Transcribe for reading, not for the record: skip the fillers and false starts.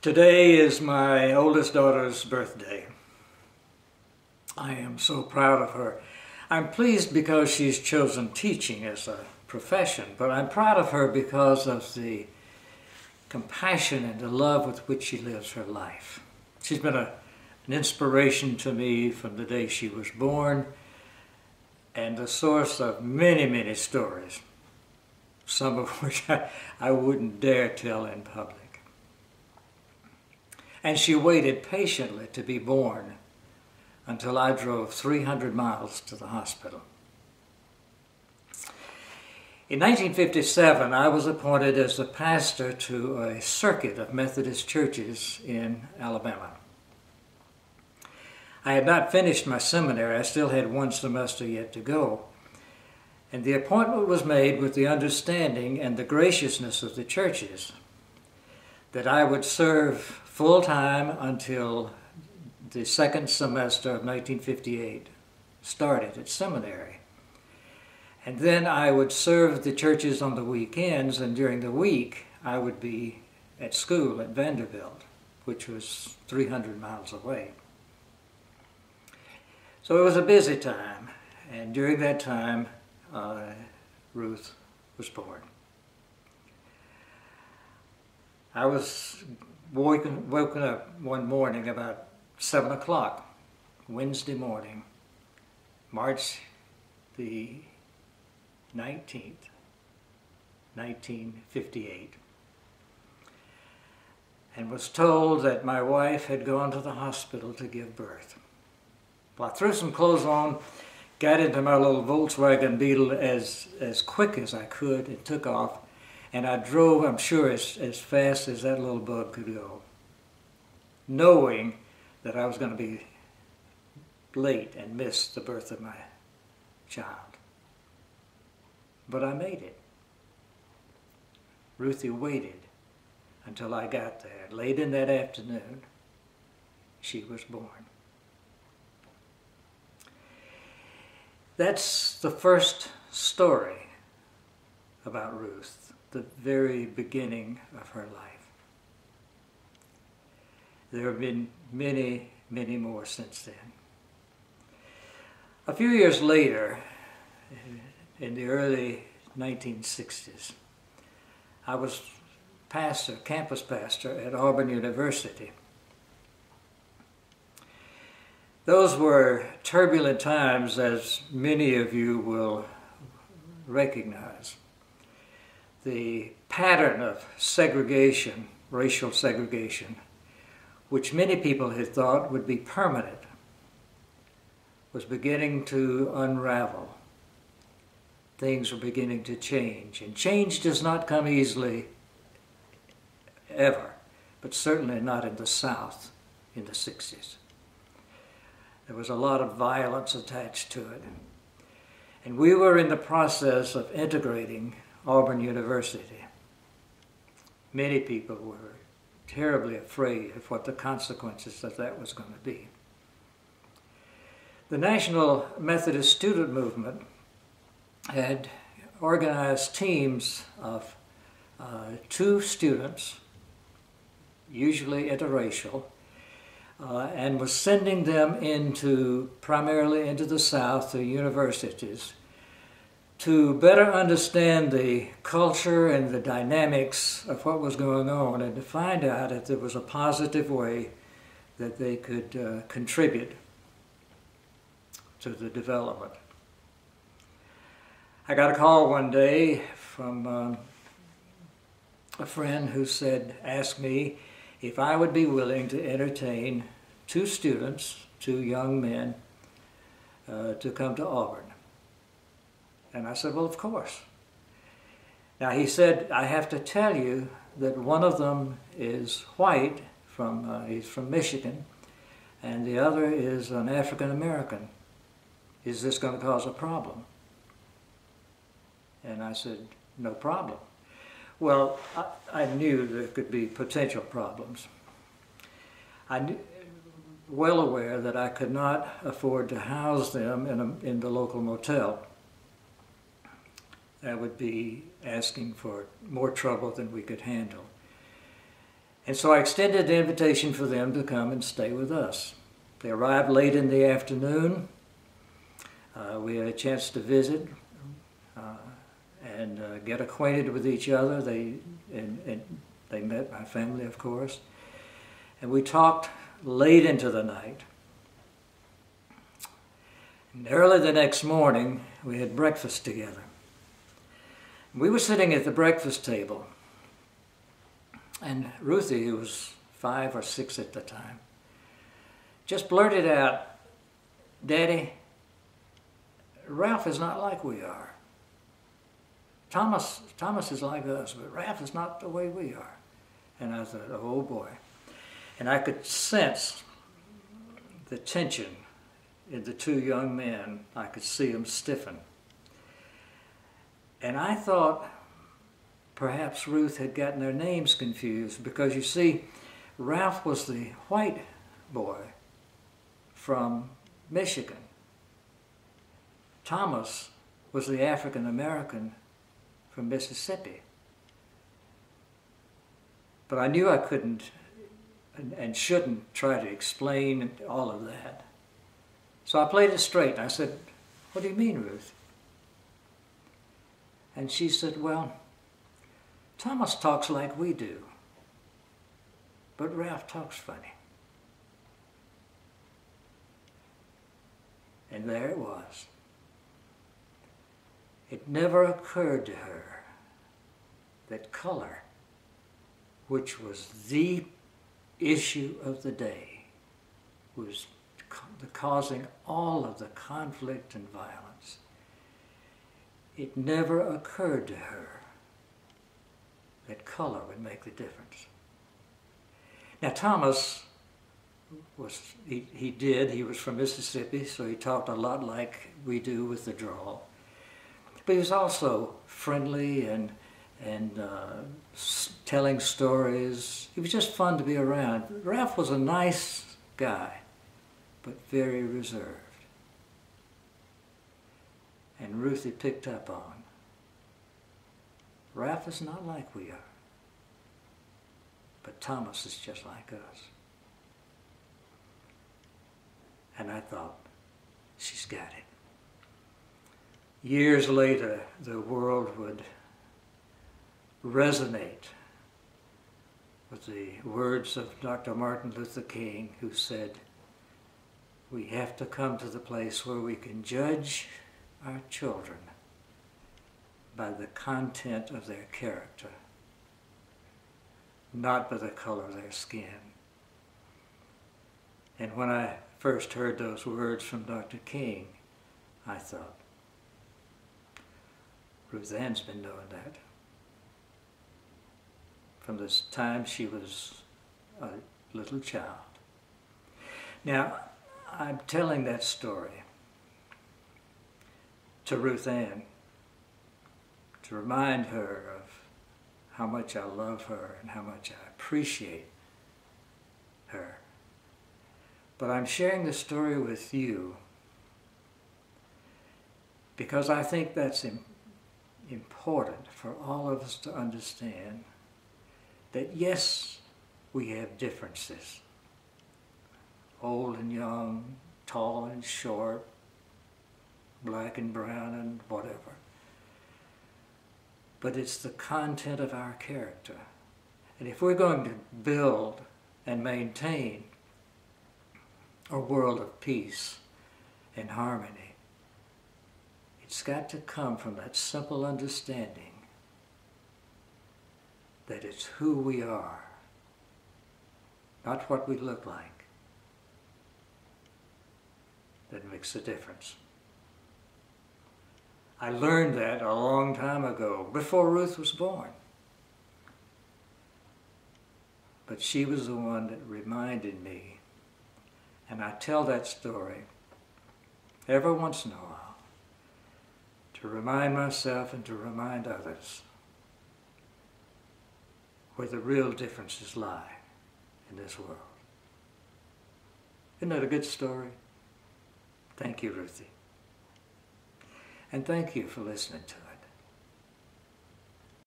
Today is my oldest daughter's birthday. I am so proud of her. I'm pleased because she's chosen teaching as a profession, but I'm proud of her because of the compassion and the love with which she lives her life. She's been an inspiration to me from the day she was born and the source of many, many stories, some of which I wouldn't dare tell in public. And she waited patiently to be born until I drove 300 miles to the hospital. In 1957, I was appointed as the pastor to a circuit of Methodist churches in Alabama. I had not finished my seminary. I still had one semester yet to go. And the appointment was made with the understanding and the graciousness of the churches that I would serve full-time until the second semester of 1958 started at seminary. And then I would serve the churches on the weekends, and during the week I would be at school at Vanderbilt, which was 300 miles away. So it was a busy time, and during that time Ruth was born. I was woken up one morning about 7 o'clock, Wednesday morning, March the 19th, 1958, and was told that my wife had gone to the hospital to give birth. Well, I threw some clothes on, got into my little Volkswagen Beetle as quick as I could and took off. And I drove, I'm sure, as fast as that little bug could go, knowing that I was going to be late and miss the birth of my child. But I made it. Ruthie waited until I got there. Late in that afternoon, she was born. That's the first story about Ruth, the very beginning of her life. There have been many, many more since then. A few years later, in the early 1960s, I was campus pastor at Auburn University. Those were turbulent times, as many of you will recognize. The pattern of segregation, racial segregation, which many people had thought would be permanent, was beginning to unravel. Things were beginning to change, and change does not come easily, ever, but certainly not in the South in the 60s. There was a lot of violence attached to it, and we were in the process of integrating Auburn University. Many people were terribly afraid of what the consequences of that was going to be. The National Methodist Student Movement had organized teams of 2 students, usually interracial, and was sending them primarily into the South, to universities, to better understand the culture and the dynamics of what was going on, and to find out if there was a positive way that they could contribute to the development. I got a call one day from a friend who asked me if I would be willing to entertain 2 students, 2 young men, to come to Auburn. And I said, well, of course. Now he said, I have to tell you that one of them is white, he's from Michigan, and the other is an African American. Is this going to cause a problem? And I said, no problem. Well, I knew there could be potential problems. I well aware that I could not afford to house them in the local motel. That would be asking for more trouble than we could handle. And so I extended the invitation for them to come and stay with us. They arrived late in the afternoon. We had a chance to visit and get acquainted with each other. They met my family, of course. And we talked late into the night. And early the next morning, we had breakfast together. We were sitting at the breakfast table, and Ruthie, who was 5 or 6 at the time, just blurted out, "Daddy, Ralph is not like we are. Thomas is like us, but Ralph is not the way we are." And I thought, oh boy. And I could sense the tension in the two young men. I could see them stiffen. And I thought perhaps Ruth had gotten their names confused, because you see, Ralph was the white boy from Michigan. Thomas was the African American from Mississippi. But I knew I couldn't and shouldn't try to explain all of that. So I played it straight, and I said, "What do you mean, Ruth?" And she said, "Well, Thomas talks like we do, but Ralph talks funny." And there it was. It never occurred to her that color, which was the issue of the day, was causing all of the conflict and violence. It never occurred to her that color would make the difference. Now Thomas he was from Mississippi, so he talked a lot like we do with the drawl. But he was also friendly and telling stories. He was just fun to be around. Ralph was a nice guy, but very reserved. And Ruthie picked up on, Ralph is not like we are, but Thomas is just like us. And I thought, she's got it. Years later, the world would resonate with the words of Dr. Martin Luther King, who said, "We have to come to the place where we can judge our children by the content of their character, not by the color of their skin." And when I first heard those words from Dr. King, I thought, Ruth Ann's been doing that from the time she was a little child. Now, I'm telling that story to Ruth Ann to remind her of how much I love her and how much I appreciate her. But I'm sharing this story with you because I think that's important for all of us to understand that yes, we have differences. Old and young, tall and short, black and brown and whatever. But it's the content of our character. And if we're going to build and maintain a world of peace and harmony, it's got to come from that simple understanding that it's who we are, not what we look like, that makes a difference. I learned that a long time ago, before Ruth was born. But she was the one that reminded me, and I tell that story every once in a while to remind myself and to remind others where the real differences lie in this world. Isn't that a good story? Thank you, Ruthie. And thank you for listening to it.